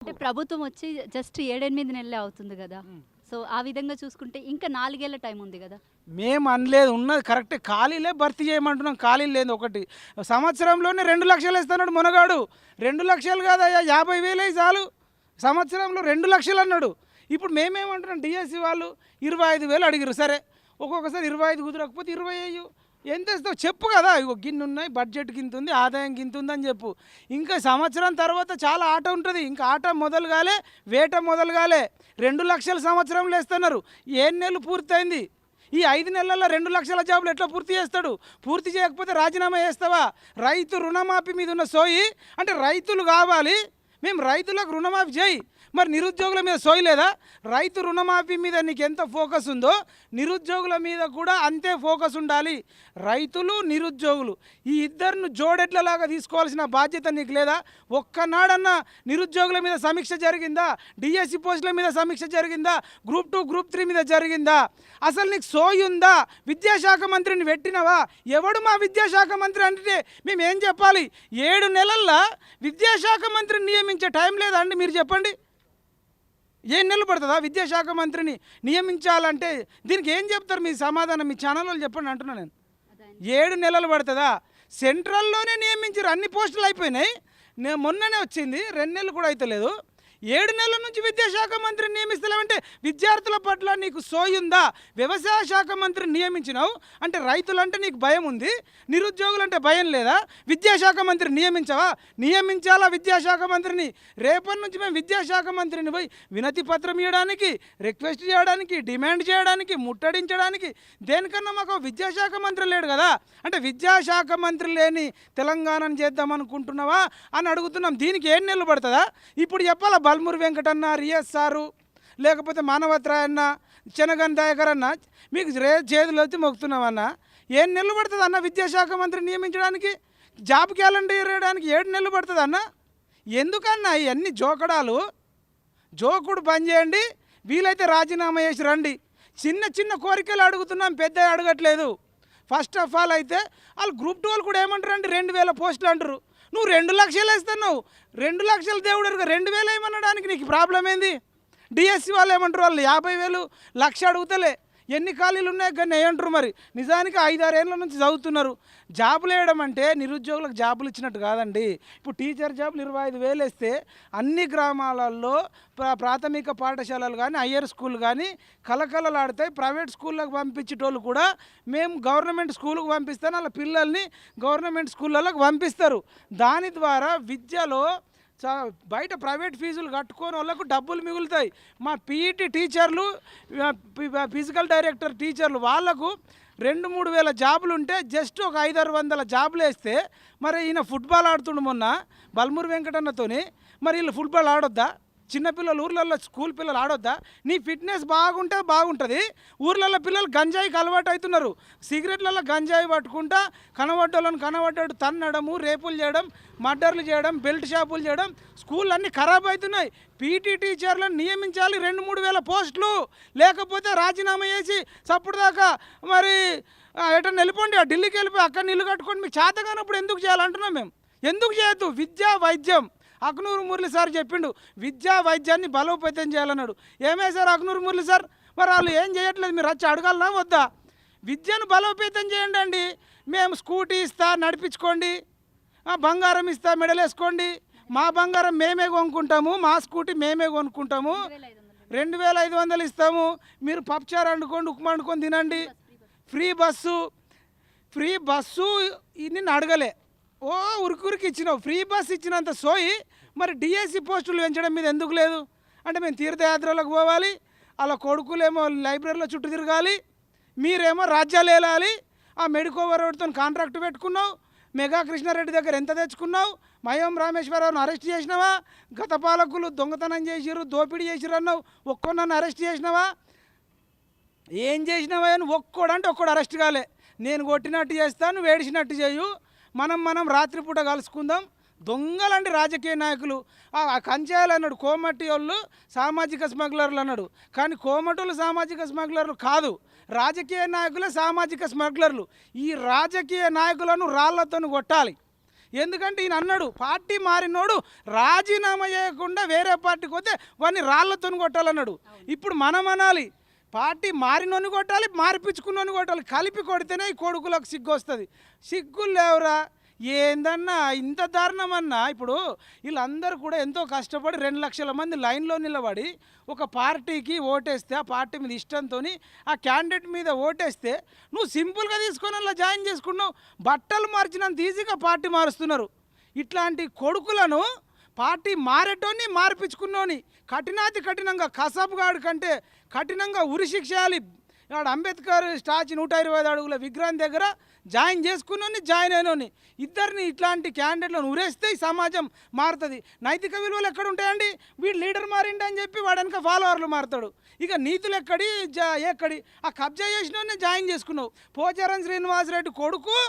అంటే ప్రభుత్వం వచ్చి జస్ట్ 7, 8 నెలలే అవుతుంది గదా! సో, ఆ విధంగా చూసుకుంటే ఇంకా 4 ఏళ్ల టైం ఉంది గదా! మేము అనలేదు. ఉన్నది కరెక్టే. ఖాళీలే భర్తీ చేయమంటున్నాం. ఖాళీలు లేదు ఒకటి. సంవత్సరంలోనే 2,00,000 ఇస్తున్నాడు మునగాడు. 2,00,000 కాదయ్యా, 50,000 చాలు. సంవత్సరంలో 2,00,000 అన్నాడు. ఇప్పుడు మేమేమంటున్నాం, డిఎస్సి వాళ్ళు 25,000 అడిగిరు. సరే, ఒక్కొక్కసారి 25 కుదరకపోతే 20 ఎయ్యు. ఎంత ఇస్తావు చెప్పు కదా. ఇగో గిన్ని ఉన్నాయి, బడ్జెట్ గింత ఉంది, ఆదాయం గింత ఉందని చెప్పు. ఇంకా సంవత్సరం తర్వాత చాలా ఆట ఉంటుంది. ఇంకా ఆట మొదలు కాలే, వేట మొదలు కాలే. 2,00,000 సంవత్సరంలో ఇస్తున్నారు. 7 నెలలు పూర్తయింది. ఈ 5 నెలల్లో 2,00,000 జాబులు ఎట్లా పూర్తి చేస్తాడు? పూర్తి చేయకపోతే రాజీనామా చేస్తావా? రైతు రుణమాఫీ మీద ఉన్న సోయి అంటే రైతులు కావాలి, మేము రైతులకు రుణమాఫీ చేయి. మరి నిరుద్యోగుల మీద సోయి లేదా? రైతు రుణమాఫీ మీద నీకు ఎంత ఫోకస్ ఉందో నిరుద్యోగుల మీద కూడా అంతే ఫోకస్ ఉండాలి. రైతులు నిరుద్యోగులు ఈ ఇద్దరిని జోడెడ్లలాగా తీసుకోవాల్సిన బాధ్యత నీకు లేదా? ఒక్కనాడన్నా నిరుద్యోగుల మీద సమీక్ష జరిగిందా? డిఎస్సి పోస్టుల మీద సమీక్ష జరిగిందా? గ్రూప్ 2, గ్రూప్ 3 మీద జరిగిందా? అసలు నీకు సోయి ఉందా? విద్యాశాఖ మంత్రిని పెట్టినవా? ఎవడు మా విద్యాశాఖ మంత్రి అంటే మేము ఏం చెప్పాలి? 7 నెలల్లో విద్యాశాఖ మంత్రిని నియమించే టైం లేదా అండి? మీరు చెప్పండి. 7 నెలలు పడుతుందా విద్యాశాఖ మంత్రిని నియమించాలంటే? దీనికి ఏం చెప్తారు మీ సమాధానం? మీ ఛానల్లో చెప్పండి అంటున్నా నేను. 7 నెలలు పడుతుందా? సెంట్రల్లోనే నియమించారు, అన్ని పోస్టులు అయిపోయినాయి. నేను మొన్ననే వచ్చింది, 2 నెలలు కూడా అయితలేదు. 7 నెలల నుంచి విద్యాశాఖ మంత్రిని నియమిస్తలేమంటే విద్యార్థుల పట్ల నీకు సోయి ఉందా? వ్యవసాయ శాఖ మంత్రిని నియమించినావు అంటే రైతులంటే నీకు భయం ఉంది, నిరుద్యోగులంటే భయం లేదా? విద్యాశాఖ మంత్రిని నియమించవా? నియమించాలా విద్యాశాఖ మంత్రిని? రేపటి నుంచి మేము విద్యాశాఖ మంత్రిని పోయి వినతి పత్రం ఇవ్వడానికి, రిక్వెస్ట్ చేయడానికి, డిమాండ్ చేయడానికి, ముట్టడించడానికి దేనికన్నా మాకు విద్యాశాఖ మంత్రి లేడు కదా. అంటే విద్యాశాఖ మంత్రి లేని తెలంగాణను చేద్దాం అనుకుంటున్నావా అని అడుగుతున్నాం. దీనికి 7 నెలలు పడుతుందా? ఇప్పుడు చెప్పాలా? బల్మూరి వెంకటన్న, రియాజ్ సారు, లేకపోతే మానవత్రాయ్ అన్న, చెనగన్ దయాకర్ అన్న, మీకు చేతులు వచ్చి మొక్కుతున్నామన్న. 7 నెలలు పడుతుంది అన్న విద్యాశాఖ మంత్రి నియమించడానికి? జాబ్ క్యాలెండర్ ఇవ్వడానికి 7 నెలలు పడుతుంది అన్న. ఎందుకన్నా ఇవన్నీ జోకడాలు? జోకుడు బంద్ చేయండి. వీలైతే రాజీనామా చేసి రండి. చిన్న చిన్న కోరికలు అడుగుతున్నాం, పెద్ద అడగట్లేదు. ఫస్ట్ ఆఫ్ ఆల్ అయితే వాళ్ళు గ్రూప్ 2 వాళ్ళు కూడా ఏమంటారు అంటే 2,000 పోస్టులు అంటారు. నువ్వు 2,00,000 ఇస్తున్నావు. 2,00,000 దేవుడు 2,000 ఏమనడానికి నీకు ప్రాబ్లం ఏంది? డిఎస్సి వాళ్ళు ఏమంటారు? వాళ్ళు 50,000, 1,00,000 అడుగుతలే. ఎన్ని ఖాళీలు ఉన్నాయి కానీ ఏమంటారు? మరి నిజానికి 5-6 ఏళ్ళ నుంచి చదువుతున్నారు. జాబులు వేయడం అంటే నిరుద్యోగులకు జాబులు ఇచ్చినట్టు కాదండి. ఇప్పుడు టీచర్ జాబులు 25,000 వేస్తే అన్ని గ్రామాలలో ప్రాథమిక పాఠశాలలు కానీ, హయ్యర్ స్కూల్ కానీ కలకలలాడతాయి. ప్రైవేట్ స్కూళ్ళకు పంపించేటోళ్ళు కూడా మేము గవర్నమెంట్ స్కూల్కి పంపిస్తాను, వాళ్ళ పిల్లల్ని గవర్నమెంట్ స్కూళ్ళకు పంపిస్తారు. దాని ద్వారా విద్యలో బయట ప్రైవేట్ ఫీజులు కట్టుకొని వాళ్ళకు డబ్బులు మిగులుతాయి. మా పీఈటీ టీచర్లు, ఫిజికల్ డైరెక్టర్ టీచర్లు వాళ్ళకు 2-3 వేల జాబులు ఉంటే జస్ట్ ఒక 500-600 జాబులు వేస్తే మరి ఈయన ఫుట్బాల్ ఆడుతుండు మొన్న బల్మూరి వెంకటన్నతోని. మరి వీళ్ళు ఫుట్బాల్ ఆడొద్దా? చిన్నపిల్లలు ఊర్లలో స్కూల్ పిల్లలు ఆడొద్దా? నీ ఫిట్నెస్ బాగుంటే బాగుంటుంది. ఊర్లలో పిల్లలు గంజాయికి అలవాటు అవుతున్నారు. సిగరెట్లలో గంజాయి పట్టుకుంటా కనబడ్డోళ్ళని కనబడ్డాడు తన్నడము, రేపులు చేయడం, మర్డర్లు చేయడం, బెల్ట్ షాపులు చేయడం, స్కూల్ అన్నీ ఖరాబ్ అవుతున్నాయి. పీటీ టీచర్లను నియమించాలి 2-3 వేల పోస్టులు. లేకపోతే రాజీనామా చేసి చప్పుడు దాకా మరి ఎటన్నా వెళ్ళిపోండి, ఢిల్లీకి వెళ్ళిపోయి అక్కడ నిల్లు కట్టుకోండి. మీకు చేత కానప్పుడు ఎందుకు చేయాలంటున్నాం మేము. ఎందుకు చేయొద్దు? విద్యా వైద్యం అక్నూరు మురళి సార్ చెప్పిండు, విద్యా వైద్యాన్ని బలోపేతం చేయాలన్నాడు. ఏమే సార్ అక్నూరు మురళి సార్, మరి వాళ్ళు ఏం చేయట్లేదు, మీరు వచ్చి అడగాలనా వద్దా? విద్యను బలోపేతం చేయండి అండి. మేము స్కూటీ ఇస్తా, నడిపించుకోండి, బంగారం ఇస్తా, మెడలేసుకోండి. మా బంగారం మేమే కొనుక్కుంటాము, మా స్కూటీ మేమే కొనుక్కుంటాము. 2,500 ఇస్తాము. మీరు పప్పుచారు వండుకోండి, ఉప్మా వండుకొని తినండి. ఫ్రీ బస్సు నిన్ను అడగలే, ఓ ఉరికి ఇచ్చినావు. ఫ్రీ బస్ ఇచ్చినంత సోయి మరి డిఎస్సి పోస్టులు పెంచడం మీద ఎందుకు లేదు? అంటే మేము తీర్థయాత్రలకు పోవాలి, అలా కొడుకులేమో లైబ్రరీలో చుట్టూ తిరగాలి, మీరేమో రాజ్యాలు వేలాలి. ఆ మెడికోవర్ రోడ్తో కాంట్రాక్ట్ పెట్టుకున్నావు. మెగా కృష్ణారెడ్డి దగ్గర ఎంత తెచ్చుకున్నావు? మయం రామేశ్వరరావును అరెస్ట్ చేసినావా? గత పాలకులు దొంగతనం చేసిరు, దోపిడీ చేసిరు అన్నావు. ఒక్కొన్నను అరెస్ట్ చేసినావా? ఏం చేసినావా? అని ఒక్కోడంటే ఒక్కడు అరెస్ట్ కాలే. నేను కొట్టినట్టు చేస్తాను, వేడిసినట్టు చేయు, మనం రాత్రిపూట కలుసుకుందాం. దొంగలండి రాజకీయ నాయకులు. కంచాయాలు అన్నాడు, కోమటి వాళ్ళు సామాజిక స్మగ్లర్లు అన్నాడు. కానీ కోమటోళ్ళు సామాజిక స్మగ్లర్లు కాదు, రాజకీయ నాయకులే సామాజిక స్మగ్లర్లు. ఈ రాజకీయ నాయకులను రాళ్లతో కొట్టాలి. ఎందుకంటే ఈయన అన్నాడు పార్టీ మారినోడు రాజీనామా చేయకుండా వేరే పార్టీకి పోతే వాడిని రాళ్లతో కొట్టాలన్నాడు. ఇప్పుడు మనం అనాలి పార్టీ మారినోని కొట్టాలి, మారిపించుకున్నోని కొట్టాలి, కలిపి కొడితేనే ఈ కొడుకులకు సిగ్గు వస్తుంది. సిగ్గులు లేవురా ఏందన్నా ఇంత దారుణమన్నా. ఇప్పుడు వీళ్ళందరూ కూడా ఎంతో కష్టపడి 2 లక్షల మంది లైన్లో నిలబడి ఒక పార్టీకి ఓటేస్తే ఆ పార్టీ మీద ఇష్టంతో ఆ క్యాండిడేట్ మీద ఓటేస్తే నువ్వు సింపుల్గా తీసుకొని అలా జాయిన్ చేసుకున్నావు. బట్టలు మార్చినంత ఈజీగా పార్టీ మారుస్తున్నారు. ఇట్లాంటి కొడుకులను పార్టీ మారేటోని మార్పించుకున్నోని కఠినాతి కఠినంగా కసాబుగాడు కంటే కఠినంగా ఉరిశిక్ష చేయాలి. వాడు అంబేద్కర్ స్టాచ్యూ 125 అడుగుల విగ్రహం దగ్గర జాయిన్ చేసుకున్నోని జాయిన్ అయినోని ఇద్దరిని ఇట్లాంటి క్యాండిడేట్లను ఉరేస్తే ఈ సమాజం మారుతుంది. నైతిక విలువలు ఎక్కడ ఉంటాయండి? వీడు లీడర్ మారిండి అని చెప్పి వాడు వెనక ఫాలోవర్లు మారుతాడు. ఇక నీతులు ఎక్కడి ఆ కబ్జా చేసినోని జాయిన్ చేసుకున్నావు. పోచారం శ్రీనివాసరెడ్డి కొడుకు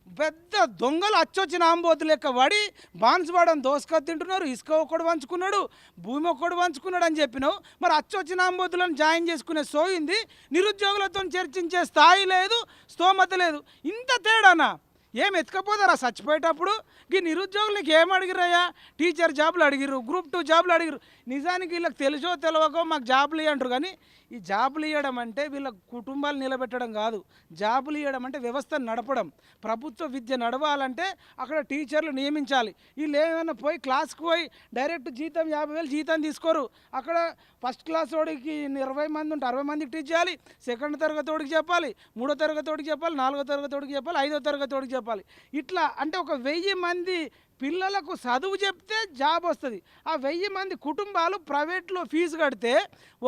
పెద్ద దొంగలు అచ్చొచ్చిన ఆంబోతు లెక్క పడి బాన్సువాడం దోసుకొని తింటున్నారు. ఇసుక ఒక్కడు పంచుకున్నాడు, భూమి ఒక్కడు పంచుకున్నాడు అని చెప్పినావు. మరి అచ్చొచ్చిన ఆంబోతులను జాయిన్ చేసుకునే సోయింది. నిరుద్యోగులతో చర్చించే స్థాయి లేదు, స్తోమత లేదు. ఇంత తేడానా? ఏం ఎత్తుకపోతారా చచ్చిపోయేటప్పుడు? ఈ నిరుద్యోగులు నీకు ఏం అడిగిరయ్యా? టీచర్ జాబులు అడిగిరు, గ్రూప్ 2 జాబులు అడిగిరు. నిజానికి వీళ్ళకి తెలుసో తెలియకో మాకు జాబులు ఇవ్వంటారు. కానీ ఈ జాబులు ఇవ్వడం అంటే వీళ్ళ కుటుంబాలు నిలబెట్టడం కాదు. జాబులు ఇవ్వడం అంటే వ్యవస్థను నడపడం. ప్రభుత్వ విద్య నడవాలంటే అక్కడ టీచర్లు నియమించాలి. వీళ్ళు ఏమైనా పోయి క్లాస్కి పోయి డైరెక్ట్ జీతం 50,000 జీతం తీసుకోరు. అక్కడ ఫస్ట్ క్లాస్ వాడికి 20 మంది ఉంటే 60 మందికి టీచ్ చేయాలి, సెకండ్ తరగతి వాడికి చెప్పాలి, 3వ తరగతి వాడికి చెప్పాలి, 4వ తరగతి వాడికి చెప్పాలి, 5వ తరగతి వాడికి చెప్పాలి. ఇట్లా అంటే ఒక 1000 మంది పిల్లలకు చదువు చెప్తే జాబ్ వస్తుంది. ఆ 1000 మంది కుటుంబాలు ప్రైవేట్లో ఫీజు కడితే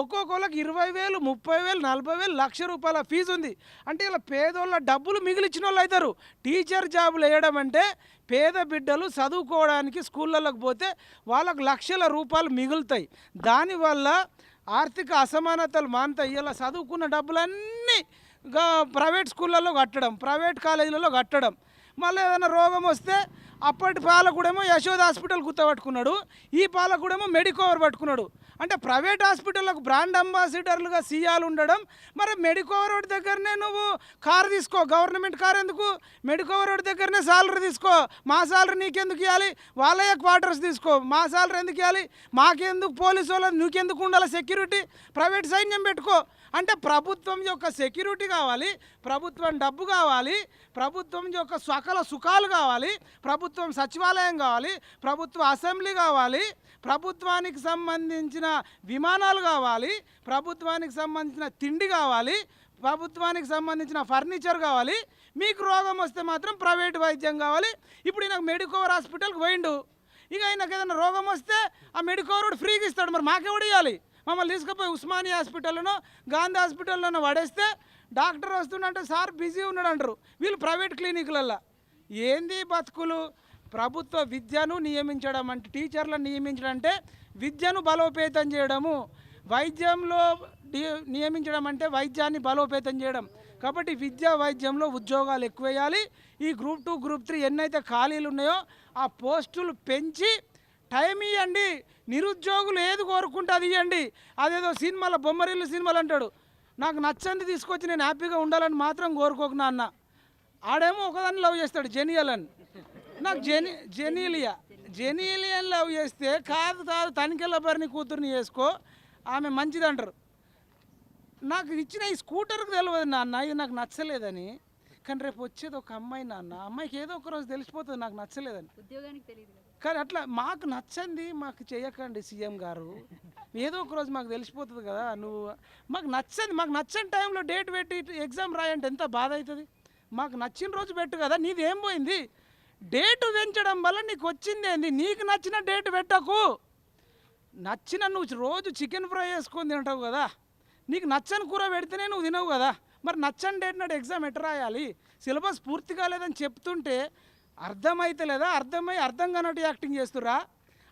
ఒక్కొక్కరికి 20,000, 30,000, 40,000, ₹1,00,000 ఫీజు ఉంది. అంటే ఇలా పేదోళ్ళ డబ్బులు మిగిలిచిన వాళ్ళు అవుతారు. టీచర్ జాబులు వేయడం అంటే పేద బిడ్డలు చదువుకోవడానికి స్కూళ్ళలోకి పోతే వాళ్ళకు ₹1,00,000 మిగులుతాయి. దానివల్ల ఆర్థిక అసమానతలు మానుతాయి. ఇలా చదువుకున్న డబ్బులన్నీ ప్రైవేట్ స్కూళ్ళల్లో కట్టడం, ప్రైవేట్ కాలేజీలలో కట్టడం. మళ్ళీ ఏదైనా రోగం వస్తే అప్పటి పాలకుడేమో యశోద హాస్పిటల్ గుర్తపట్టుకున్నాడు, ఈ పాలకుడేమో మెడికోవర్ పట్టుకున్నాడు. అంటే ప్రైవేట్ హాస్పిటల్లకు బ్రాండ్ అంబాసిడర్లుగా సీఆలు ఉండడం. మరి మెడికోవర్ వాడి దగ్గరనే నువ్వు కారు తీసుకో, గవర్నమెంట్ కారు ఎందుకు? మెడికోవర్ వాడి దగ్గరనే సాలరీ తీసుకో, మా సాలరీ నీకెందుకు ఇవ్వాలి? వాళ్ళే క్వార్టర్స్ తీసుకో, మా సాలరీ ఎందుకు ఇవ్వాలి? మాకెందుకు? పోలీసు వాళ్ళ నీకెందుకు ఉండాలి సెక్యూరిటీ? ప్రైవేట్ సైన్యం పెట్టుకో. అంటే ప్రభుత్వం యొక్క సెక్యూరిటీ కావాలి, ప్రభుత్వం డబ్బు కావాలి, ప్రభుత్వం యొక్క సకల సుఖాలు కావాలి, ప్రభుత్వం సచివాలయం కావాలి, ప్రభుత్వ అసెంబ్లీ కావాలి, ప్రభుత్వానికి సంబంధించిన విమానాలు కావాలి, ప్రభుత్వానికి సంబంధించిన తిండి కావాలి, ప్రభుత్వానికి సంబంధించిన ఫర్నిచర్ కావాలి. మీకు రోగం వస్తే మాత్రం ప్రైవేట్ వైద్యం కావాలి. ఇప్పుడు ఈయనకు మెడికోవర్ హాస్పిటల్కి పోయిండు. ఇక ఆయనకు ఏదైనా రోగం వస్తే ఆ మెడికోవర్ ఫ్రీగా ఇస్తాడు. మరి మాకెవడు ఇవ్వాలి? మమ్మల్ని తీసుకుపోయి ఉస్మానియా హాస్పిటల్లోనో గాంధీ హాస్పిటల్లోనో పడేస్తే డాక్టర్ వస్తుండంటే సార్ బిజీ ఉన్నాడు అంటారు. వీళ్ళు ప్రైవేట్ క్లినిక్లల్లో ఏంది బతుకులు? ప్రభుత్వ విద్యను నియమించడం అంటే, టీచర్లను నియమించడం అంటే విద్యను బలోపేతం చేయడము, వైద్యంలో నియమించడం అంటే వైద్యాన్ని బలోపేతం చేయడం. కాబట్టి విద్యా వైద్యంలో ఉద్యోగాలు ఎక్కువేయాలి. ఈ గ్రూప్ 2, గ్రూప్ 3 ఎన్నైతే ఖాళీలు ఉన్నాయో ఆ పోస్టులు పెంచి టైం ఇవ్వండి. నిరుద్యోగులు ఏది కోరుకుంటే అది ఇవ్వండి. అదేదో సినిమాలో బొమ్మరిల్లు సినిమాలు అంటాడు, నాకు నచ్చంది తీసుకొచ్చి నేను హ్యాపీగా ఉండాలని మాత్రం కోరుకోకు నాన్న. ఆడేమో ఒకదాన్ని లవ్ చేస్తాడు జెనియల్ అని, నాకు జెనీలియన్ లవ్ చేస్తే కాదు తనికెళ్ళ బరిని కూతుర్ని చేసుకో, ఆమె మంచిది అంటారు. నాకు ఇచ్చిన ఈ స్కూటర్కి తెలియదు నాన్న, ఇది నాకు నచ్చలేదని. కానీ రేపు వచ్చేది ఒక అమ్మాయి నాన్న, అమ్మాయికి ఏదో ఒక రోజు తెలిసిపోతుంది నాకు నచ్చలేదని. ఉద్యోగానికి తెలియదు. కానీ అట్లా మాకు నచ్చంది మాకు చేయకండి సీఎం గారు, ఏదో ఒక రోజు మాకు తెలిసిపోతుంది కదా. నువ్వు మాకు నచ్చని టైంలో డేట్ పెట్టి ఎగ్జామ్ రాయంటే ఎంత బాధ అవుతుంది. మాకు నచ్చిన రోజు పెట్టు కదా. నీది ఏం పోయింది? డేటు పెంచడం వల్ల నీకు వచ్చింది ఏంది? నీకు నచ్చిన డేట్ పెట్టకు. నచ్చిన నువ్వు రోజు చికెన్ ఫ్రై వేసుకొని తింటావు కదా, నీకు నచ్చని కూర పెడితేనే నువ్వు తినవు కదా. మరి నచ్చని డేట్ నాడు ఎగ్జామ్ ఎట్లా రాయాలి? సిలబస్ పూర్తి కాలేదని చెప్తుంటే అర్థమైతే లేదా? అర్థం కానట్టు యాక్టింగ్ చేస్తురా.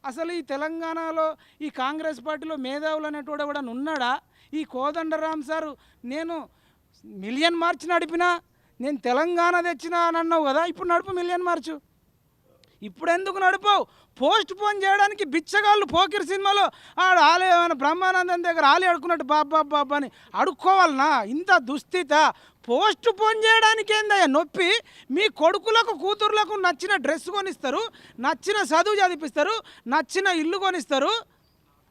అసలు ఈ తెలంగాణలో ఈ కాంగ్రెస్ పార్టీలో మేధావులు అనేటోడు కూడా ఉన్నాడా? ఈ కోదండరామ్ సారు నేను మిలియన్ మార్చ్ నడిపినా, నేను తెలంగాణ తెచ్చినా అని అన్నావు కదా, ఇప్పుడు నడుపు మిలియన్ మార్చు. ఇప్పుడు ఎందుకు నడిపావు? పోస్ట్ పోన్ చేయడానికి బిచ్చగాళ్ళు పోకిరి సినిమాలో ఆడు ఆలే బ్రహ్మానందం దగ్గర ఆలే అడుకున్నట్టు బాబా అని అడుక్కోవాలనా? ఇంత దుస్థిత? పోస్ట్ పోన్ చేయడానికి ఏందయ్యా నొప్పి? మీ కొడుకులకు కూతుర్లకు నచ్చిన డ్రెస్ కొనిస్తారు, నచ్చిన చదువు చదివిస్తారు, నచ్చిన ఇల్లు కొనిస్తారు,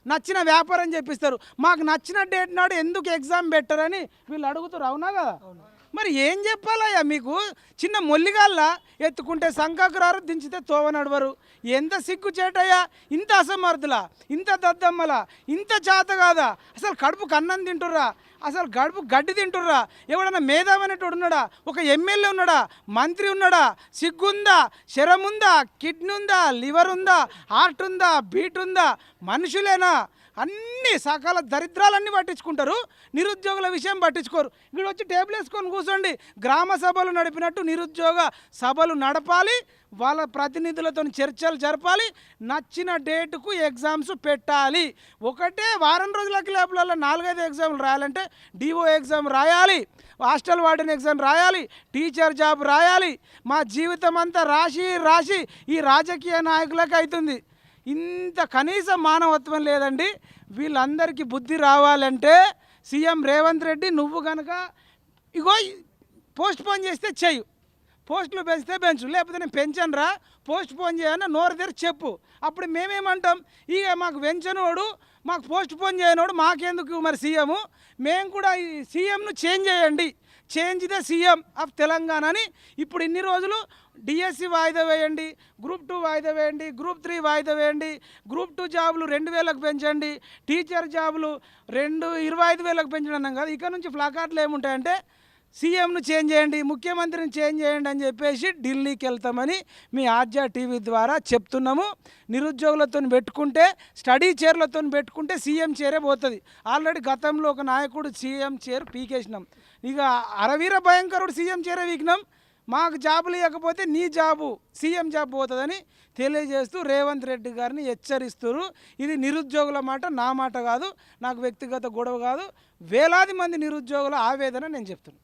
నచ్చిన వ్యాపారం చెప్పిస్తారు. మాకు నచ్చిన డేట్ నాడు ఎందుకు ఎగ్జామ్ పెట్టరని వీళ్ళు అడుగుతారు. అవునా కదా? మరి ఏం చెప్పాలయ్యా మీకు? చిన్న మొల్లిగాళ్ళ ఎత్తుకుంటే సంకాకు రారు, దించితే తోవ నడవరు. ఎంత సిగ్గుచేటయ్యా! ఇంత అసమర్థులా, ఇంత దద్దమ్మలా, ఇంత చేత కాదా? అసలు కడుపుకు అన్నం తింటుర్రా? అసలు కడుపు గడ్డి తింటుర్రా? ఎవడన్నా మేధావనేటోడు ఉన్నాడా? ఒక ఎమ్మెల్యే ఉన్నాడా? మంత్రి ఉన్నాడా? సిగ్గుందా? శరం ఉందా? కిడ్నీ ఉందా? లివర్ ఉందా? హార్ట్ ఉందా? బీట్ ఉందా? మనుషులేనా? అన్ని సకాల దరిద్రాలన్నీ పట్టించుకుంటారు, నిరుద్యోగుల విషయం పట్టించుకోరు. ఇక్కడ వచ్చి టేబుల్ వేసుకొని కూర్చోండి. గ్రామ సభలు నడిపినట్టు నిరుద్యోగ సభలు నడపాలి, వాళ్ళ ప్రతినిధులతో చర్చలు జరపాలి, నచ్చిన డేటుకు ఎగ్జామ్స్ పెట్టాలి. ఒకటే వారం రోజులకి లోపల 4-5 ఎగ్జామ్లు రాయాలంటే డిఓ ఎగ్జామ్ రాయాలి, హాస్టల్ వార్డెన్ ఎగ్జామ్ రాయాలి, టీచర్ జాబ్ రాయాలి. మా జీవితం అంతా రాసి ఈ రాజకీయ నాయకులకు అవుతుంది. ఇంత కనీస మానవత్వం లేదండి. వీళ్ళందరికీ బుద్ధి రావాలంటే సీఎం రేవంత్ రెడ్డి నువ్వు కనుక ఇగో పోస్ట్ పోన్ చేస్తే చెయ్యి, పోస్టులు పెంచితే పెంచు, లేకపోతే నేను పెంచనురా, పోస్ట్ పోన్ చేయను నోరు తెరిచి చెప్పు. అప్పుడు మేమేమంటాం? ఇక మాకు పెంచనోడు, మాకు పోస్ట్ పోన్ చేయనోడు మాకెందుకు మరి సీఎము? మేము కూడా ఈ సీఎంను చేంజ్ చేయండి, change the CM of Telangana అని ఇప్పుడు ఇన్ని రోజులు డిఎస్సి వాయిదా వేయండి, గ్రూప్ 2 వాయిదా వేయండి, గ్రూప్ 3 వాయిదా వేయండి, గ్రూప్ 2 జాబులు 2000కు పెంచండి, టీచర్ జాబులు 25,000కు పెంచడం అన్నాం కదా. ఇక నుంచి ప్లాకార్డులు ఏముంటాయంటే సీఎంను చేంజ్ చేయండి, ముఖ్యమంత్రిని చేంజ్ చేయండి అని చెప్పేసి ఢిల్లీకి వెళ్తామని మీ ఆర్జా టీవీ ద్వారా చెప్తున్నాము. నిరుద్యోగులతో పెట్టుకుంటే, స్టడీ చైర్లతో పెట్టుకుంటే సీఎం చైరే పోతుంది. ఆల్రెడీ గతంలో ఒక నాయకుడు సీఎం చైర్ పీకేసినాం, ఇక అరవీర భయంకరుడు సీఎం చైరే వీకినాం. మాకు జాబులు ఇవ్వకపోతే నీ జాబు సీఎం జాబ్ పోతుందని తెలియజేస్తూ రేవంత్ రెడ్డి గారిని హెచ్చరిస్తారు. ఇది నిరుద్యోగుల మాట, నా మాట కాదు, నాకు వ్యక్తిగత గొడవ కాదు, వేలాది మంది నిరుద్యోగుల ఆవేదన నేను చెప్తున్నాను.